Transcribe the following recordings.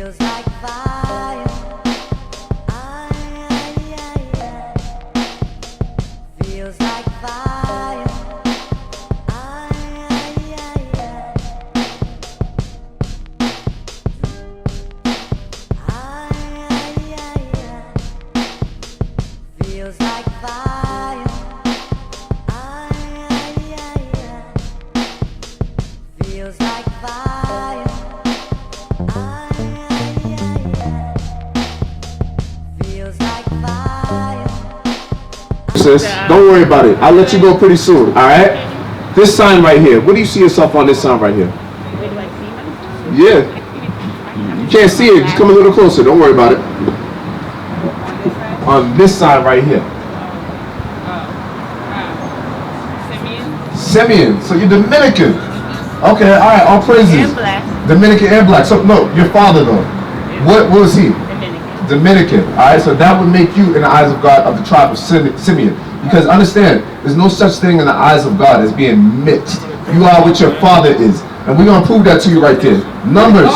Feels like fire. Feels like fire. Feels like fire. Feels like fire. Feels like fire. Sis, don't worry about it. I'll let you go pretty soon, alright? This sign right here. What do you see yourself on this sign right here? Yeah. You can't see it. Just come a little closer. Don't worry about it. On this sign right here. Simeon. So you're Dominican. Okay, alright, all praises. And black. Dominican and black. So no, your father though. What was he? Dominican. Alright, so that would make you in the eyes of God of the tribe of Simeon. Because understand, there's no such thing in the eyes of God as being mixed. You are what your father is. And we're going to prove that to you right there. Numbers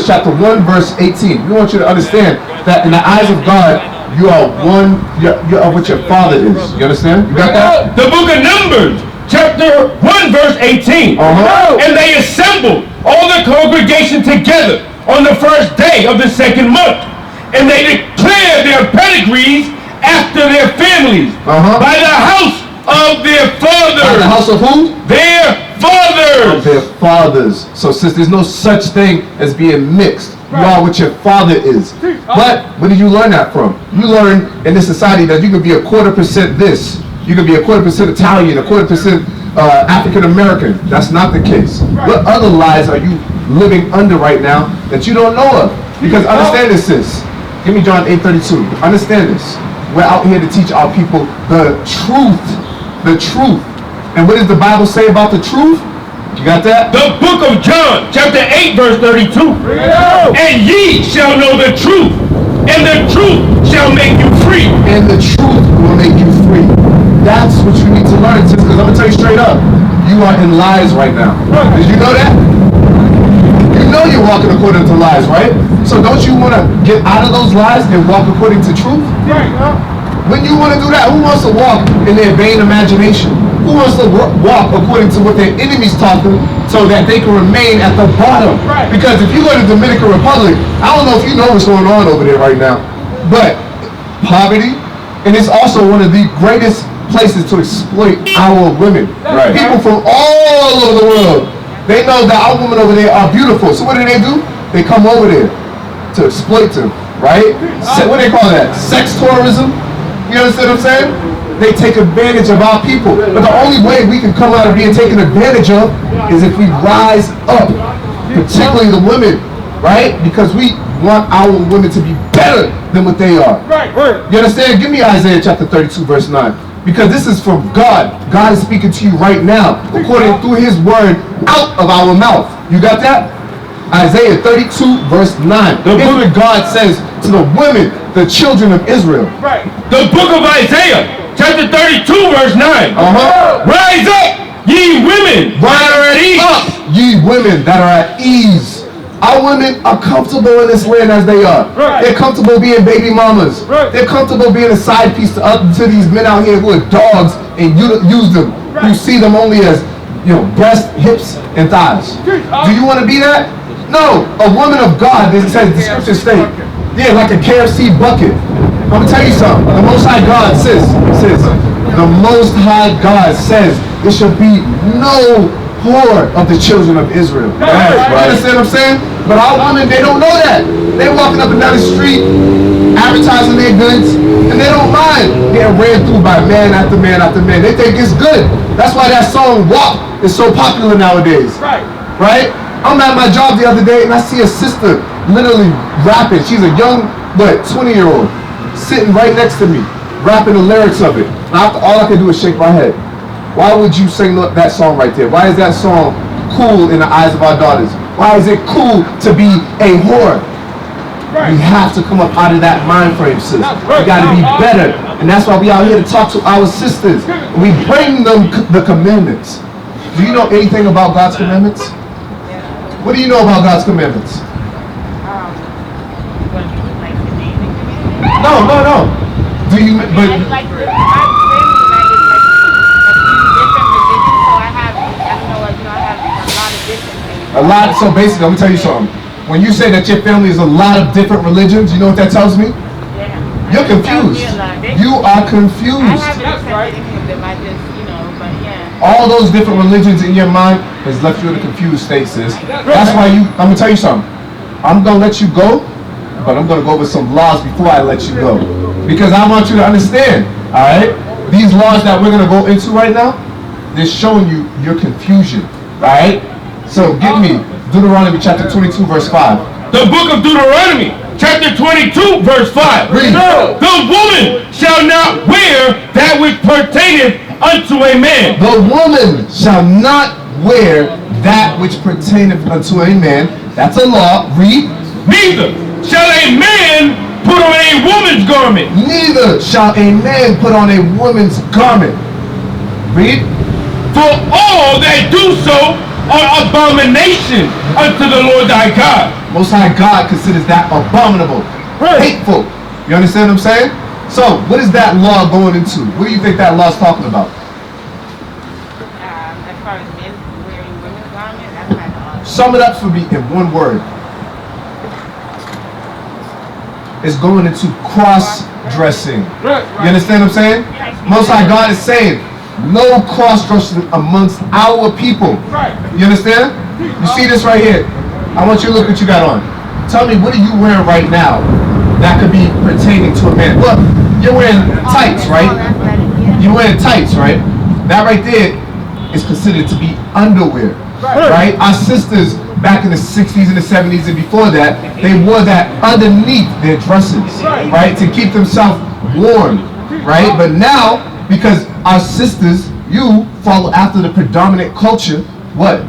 chapter 1 verse 18. We want you to understand that in the eyes of God, you are one, you're what your father is. You understand? You got that? The book of Numbers, chapter 1 verse 18. And they assembled all the congregation together on the first day of the second month. And they declared their pedigrees after their families by the house of their fathers. By the house of who? Their fathers. Of their fathers. So since there's no such thing as being mixed, you are what your father is. But where did you learn that from? You learn in this society that you could be a 1/4% this, you could be a 1/4% Italian, a 1/4% African American. That's not the case. What other lies are you living under right now that you don't know of? Because understand this, sis. Give me John 8:32. Understand this. We're out here to teach our people the truth. The truth. And what does the Bible say about the truth? You got that? The book of John, chapter 8, verse 32. And ye shall know the truth, and the truth shall make you free. And the truth will make you free. That's what you need to learn, sis, because I'm going to tell you straight up. You are in lies right now. Did you know that? You know you're walking according to lies, right? So don't you want to get out of those lies and walk according to truth? When you want to do that, who wants to walk in their vain imagination? Who wants to walk according to what their enemies taught them so that they can remain at the bottom? Because if you go to the Dominican Republic, I don't know if you know what's going on over there right now, but poverty, and it's also one of the greatest places to exploit our women. People from all over the world, they know that our women over there are beautiful. So what do? They come over there to exploit them, right? What do they call that? Sex tourism? You understand what I'm saying? They take advantage of our people. But the only way we can come out of being taken advantage of is if we rise up, particularly the women, right? Because we want our women to be better than what they are. You understand? Give me Isaiah chapter 32 verse 9. Because this is from God. God is speaking to you right now, according through his word out of our mouth. You got that? Isaiah 32 verse 9. The book of God says to the women, the children of Israel. The book of Isaiah, chapter 32 verse 9. Rise up, ye women that are at ease. Ye women that are at ease. Our women are comfortable in this land as they are. They're comfortable being baby mamas. They're comfortable being a side piece to these men out here who are dogs and use them. You see them only as, breast, hips, and thighs. Do you want to be that? No. A woman of God, this says the scriptures state, yeah, like a KFC bucket. I'm gonna tell you something. The Most High God says, the Most High God says there should be no whore of the children of Israel. You understand what I'm saying? But our women, they don't know that. They're walking up and down the street, advertising their goods, and they don't mind getting ran through by man after man after man. They think it's good. That's why that song WAP is so popular nowadays. Right? I'm at my job the other day and I see a sister literally rapping. She's a young, 20-year-old, sitting right next to me, rapping the lyrics of it. And all I can do is shake my head. Why would you sing that song right there? Why is that song cool in the eyes of our daughters? Why is it cool to be a whore? We have to come up out of that mind frame, sis. We got to be better. And that's why we out here to talk to our sisters. We bring them the commandments. Do you know anything about God's commandments? What do you know about God's commandments? No. Do you? But Like my family like is like a few different religions, so I have a lot of different things. a lot. So basically, I'm gonna tell you something. When you say that your family is a lot of different religions, you know what that tells me? Yeah. You're confused. You are confused. I haven't accepted any of them. I just, but yeah. All those different religions in your mind has left you in a confused state, sis. That's why I'm gonna tell you something. I'm gonna let you go, but I'm gonna go over some laws before I let you go. Because I want you to understand, alright? These laws that we're gonna go into right now, they're showing you your confusion. Alright? So give me Deuteronomy chapter 22, verse 5. The book of Deuteronomy, chapter 22, verse 5. Read. The woman shall not wear that which pertaineth unto a man. The woman shall not wear that which pertaineth unto a man. That's a law. Read. Neither shall a man put on a woman's garment. Neither shall a man put on a woman's garment. Read. For all that do so are abomination unto the Lord thy God. Most High God considers that abominable, hateful. You understand what I'm saying? So, what is that law going into? What do you think that law is talking about? As far as men wearing women's garments, that's kind of odd. Sum it up for me in one word. It's going into cross-dressing. You understand what I'm saying? Most High God is saying, no cross-dressing amongst our people. You understand? You see this right here? I want you to look what you got on. Tell me, what are you wearing right now that could be pertaining to a man? Look, you're wearing tights, right? You're wearing tights, right? That right there is considered to be underwear, right? Our sisters back in the 60s and the 70s and before that, they wore that underneath their dresses, right? To keep themselves warm, right? But now, because our sisters, you follow after the predominant culture, what?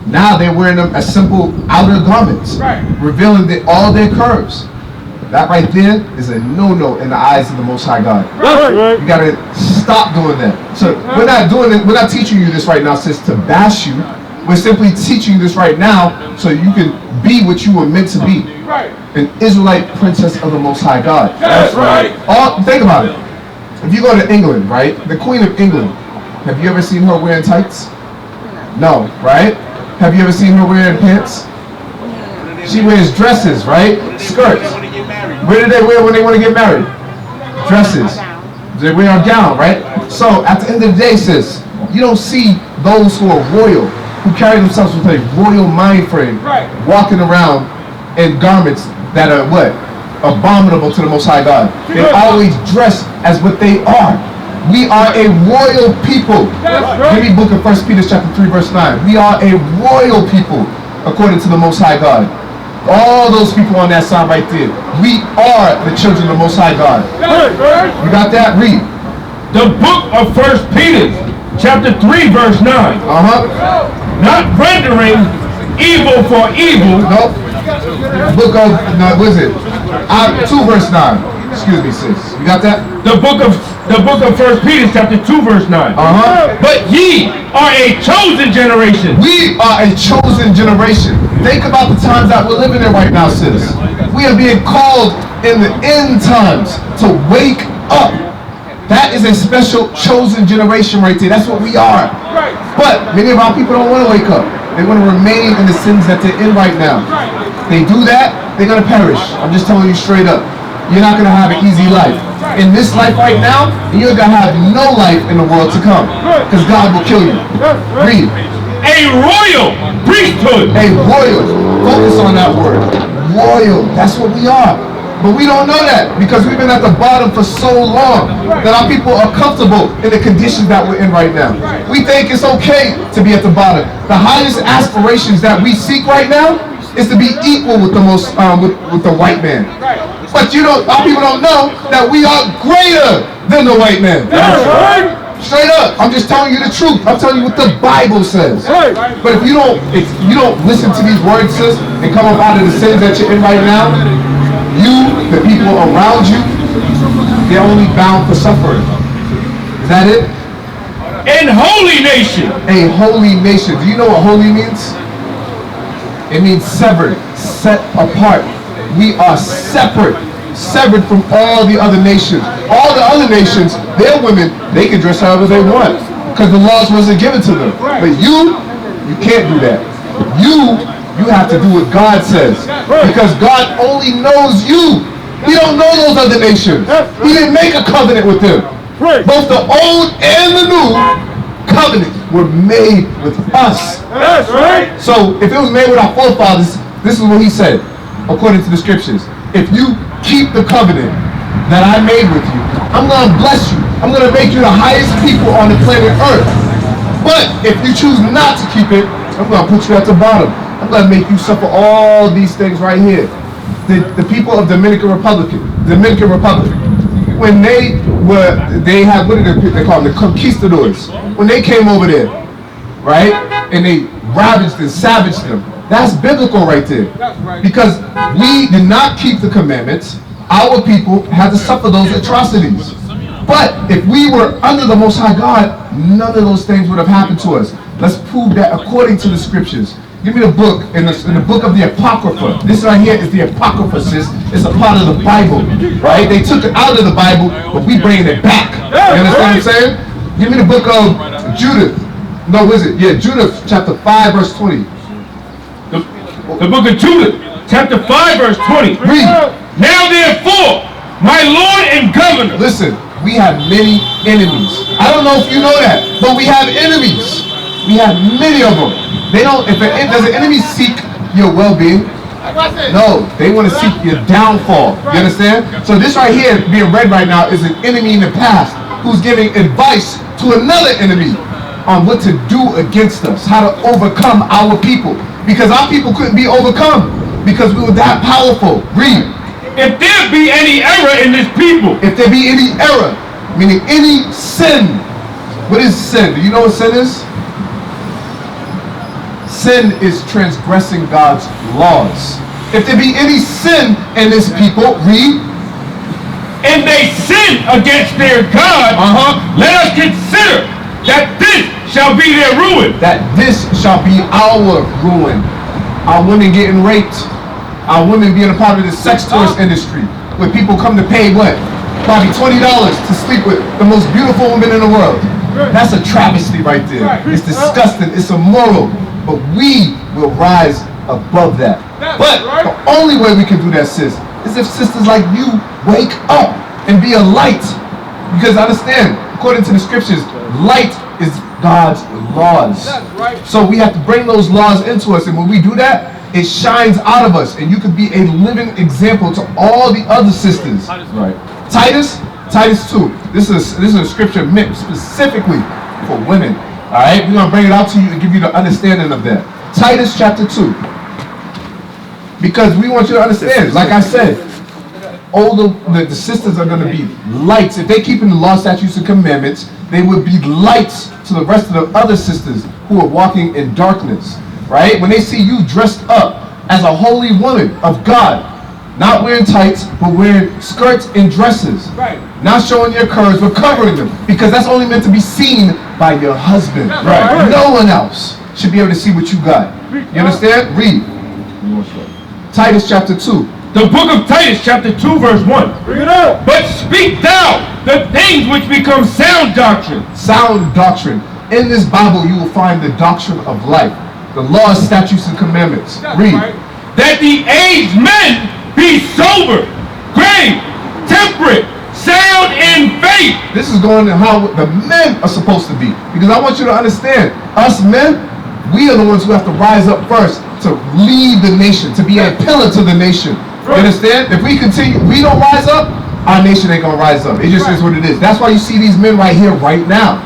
Now they're wearing them as simple outer garments, revealing all their curves. That right there is a no-no in the eyes of the Most High God. You gotta stop doing that. So we're not doing it. We're not teaching you this right now, sis, to bash you. We're simply teaching you this right now so you can be what you were meant to be, an Israelite princess of the Most High God. That's right. Think about it. If you go to England, right? The Queen of England. Have you ever seen her wearing tights? No, right? Have you ever seen her wearing pants? She wears dresses, right? Skirts. Where do they wear when they want to get married? Dresses. They wear a gown, right? So at the end of the day, sis, you don't see those who are royal, who carry themselves with a royal mind frame, walking around in garments that are what? Abominable to the Most High God. They always dress as what they are. We are a royal people. Give me book of 1 Peter chapter 3 verse 9. We are a royal people according to the Most High God. All those people on that side right there. We are the children of the Most High God. You got that? Read. The book of 1 Peter chapter 3 verse 9. Not rendering evil for evil. Nope. Book of, what is it? 2 verse 9. Excuse me, sis. You got that? The book of 1 Peter chapter 2 verse 9. But ye are a chosen generation. We are a chosen generation. Think about the times that we're living in right now, sis. We are being called in the end times to wake up. That is a special chosen generation right there. That's what we are. But many of our people don't want to wake up. They want to remain in the sins that they're in right now. They do that, they're going to perish. I'm just telling you straight up. You're not going to have an easy life. In this life right now, you're going to have no life in the world to come. Because God will kill you. Read. A royal priesthood. A royal. Focus on that word. Royal. That's what we are. But we don't know that because we've been at the bottom for so long that our people are comfortable in the conditions that we're in right now. We think it's okay to be at the bottom. The highest aspirations that we seek right now is to be equal with the most with the white man. But our people don't know that we are greater than the white man. Straight up, I'm just telling you the truth. I'm telling you what the Bible says. But if you don't listen to these words, sis, and come up out of the sins that you're in right now, you, the people around you, they're only bound for suffering. Is that it? An holy nation. A holy nation. Do you know what holy means? It means severed, set apart. We are separate severed from all the other nations. All the other nations, their women, they can dress however they want because the laws wasn't given to them. But you can't do that. You have to do what God says because God only knows you. He don't know those other nations. He didn't make a covenant with them. Both the old and the new covenant were made with us. That's right. So if it was made with our forefathers, this is what he said, according to the scriptures. If you keep the covenant that I made with you, I'm going to bless you. I'm going to make you the highest people on the planet Earth. But if you choose not to keep it, I'm going to put you at the bottom. I'm going to make you suffer all these things right here. The people of Dominican Republic, when they had, what did they call them? The conquistadors. When they came over there, right, and they ravaged and savaged them, that's biblical right there. Because we did not keep the commandments, our people had to suffer those atrocities. But if we were under the Most High God, none of those things would have happened to us. Let's prove that according to the scriptures. Give me the book, in the book of the Apocrypha. This right here is the Apocrypha, sis. It's a part of the Bible, right? They took it out of the Bible, but we bringing it back. You understand what I'm saying? Give me the book of Judith. No, what is it? Yeah, Judith chapter 5, verse 20. The book of Judith, chapter 5, verse 20. Read. Now therefore, my Lord and Governor. Listen, we have many enemies. I don't know if you know that, but we have enemies. We have many of them. They don't, does an enemy seek your well-being? No, they want to seek your downfall. You understand? So this right here being read right now is an enemy in the past who's giving advice to another enemy on what to do against us, how to overcome our people. Because our people couldn't be overcome because we were that powerful. Read. If there be any error in this people. If there be any error, meaning any sin. What is sin? Do you know what sin is? Sin is transgressing God's laws. If there be any sin in this people, read. And they sin against their God, let us consider that this shall be their ruin. That this shall be our ruin. Our women getting raped. Our women being a part of the sex tourist industry. Where people come to pay what? Probably $20 to sleep with the most beautiful woman in the world. That's a travesty right there. It's disgusting. It's immoral. But we will rise above that. But the only way we can do that, sis, is if sisters like you wake up and be a light. Because understand, according to the scriptures, light is God's laws. So we have to bring those laws into us. And when we do that, it shines out of us. And you can be a living example to all the other sisters. Right. Titus 2. This is a scripture meant specifically for women. All right, we're going to bring it out to you and give you the understanding of that. Titus chapter 2. Because we want you to understand, like I said, all the sisters are going to be lights. If they keep in the law, statutes, and commandments, they would be lights to the rest of the other sisters who are walking in darkness. Right? When they see you dressed up as a holy woman of God, not wearing tights, but wearing skirts and dresses. Right. Not showing your curves, but covering them. Because that's only meant to be seen by your husband. Right. No one else should be able to see what you got. You understand? Read. Titus chapter 2. The book of Titus chapter 2 verse 1. Bring it up. But speak thou the things which become sound doctrine. Sound doctrine. In this Bible you will find the doctrine of life. The laws, statutes, and commandments. Read. That the aged men be sober, grave, temperate, sound in faith. This is going to how the men are supposed to be. Because I want you to understand, us men, we are the ones who have to rise up first to lead the nation, to be a pillar to the nation. You understand? If we continue, we don't rise up, our nation ain't gonna rise up. It just is what it is. That's why you see these men right here, right now.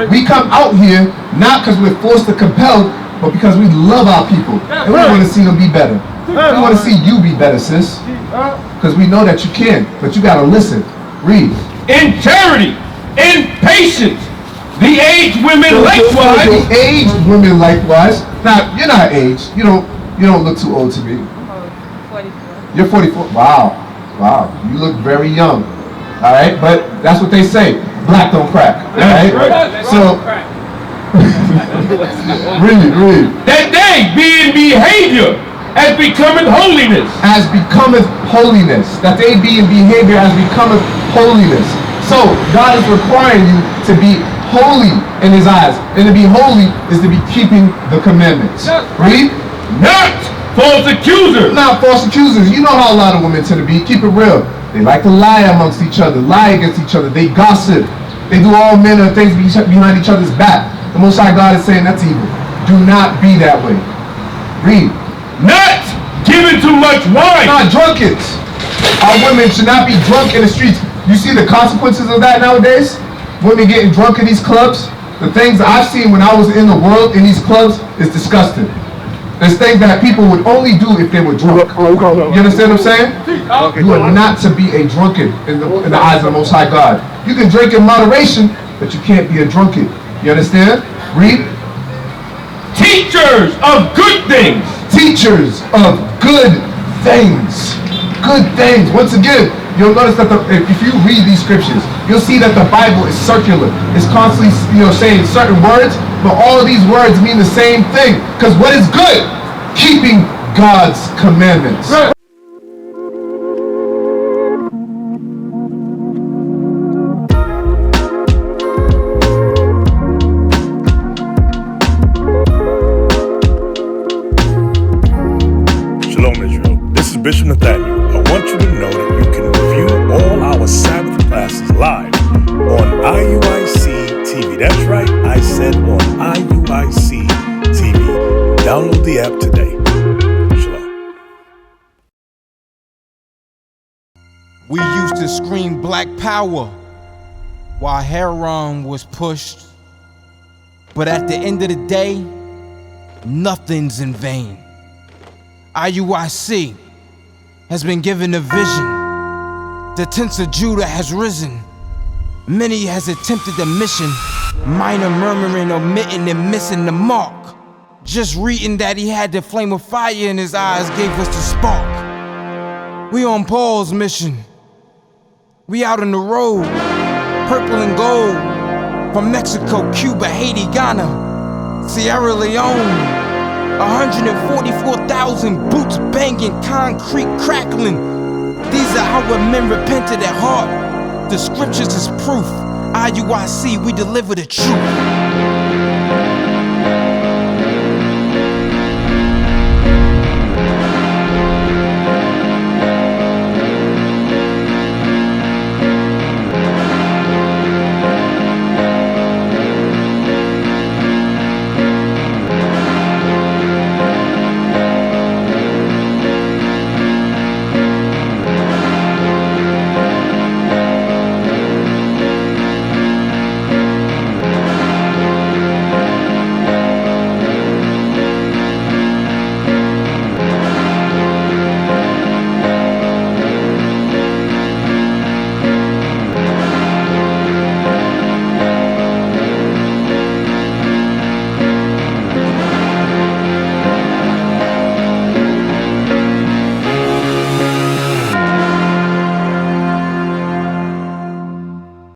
We come out here not because we're forced to compel, but because we love our people. And we want to see them be better. We want to see you be better, sis. Because we know that you can, but you gotta listen. Read. In charity, in patience, the aged women likewise. The aged women likewise. Now, you're not aged. You don't look too old to me. 44. You're 44. Wow. You look very young. All right, but that's what they say. Black don't crack. All right. So read. That they be in behavior as becometh holiness. As becometh holiness. That they be in behavior as becometh holiness. So God is requiring you to be holy in his eyes. And to be holy is to be keeping the commandments. Read. Not false accusers. Not false accusers. You know how a lot of women tend to be. Keep it real. They like to lie amongst each other, lie against each other. They gossip. They do all manner of things behind each other's back. The Most High God is saying that's evil. Do not be that way. Read. Not giving too much wine. Not drunkards. Our women should not be drunk in the streets. You see the consequences of that nowadays? Women getting drunk in these clubs. The things that I've seen when I was in the world in these clubs is disgusting. There's things that people would only do if they were drunk. You understand what I'm saying? You are not to be a drunkard in the eyes of the Most High God. You can drink in moderation, but you can't be a drunkard. You understand? Read. Teachers of good things. Teachers of good things. Good things. Once again, you'll notice that if you read these scriptures, you'll see that the Bible is circular. It's constantly, saying certain words, but all of these words mean the same thing. Because what is good? Keeping God's commandments. Right. Shalom, Israel. This is Bishop Nathaniel. I want you to know that you can review all our Sabbath classes live on IUIC TV. That's right, I said on IUIC TV. Download the app today. Shalom. We used to scream Black Power while heroin was pushed. But at the end of the day, nothing's in vain. IUIC has been given a vision. The tents of Judah has risen. Many has attempted the mission, minor murmuring, omitting, and missing the mark. Just reading that he had the flame of fire in his eyes gave us the spark. We on Paul's mission. We out on the road, purple and gold, from Mexico, Cuba, Haiti, Ghana, Sierra Leone. 144,000 boots banging, concrete crackling. These are our men repented at heart. The scriptures is proof. IUIC, we deliver the truth.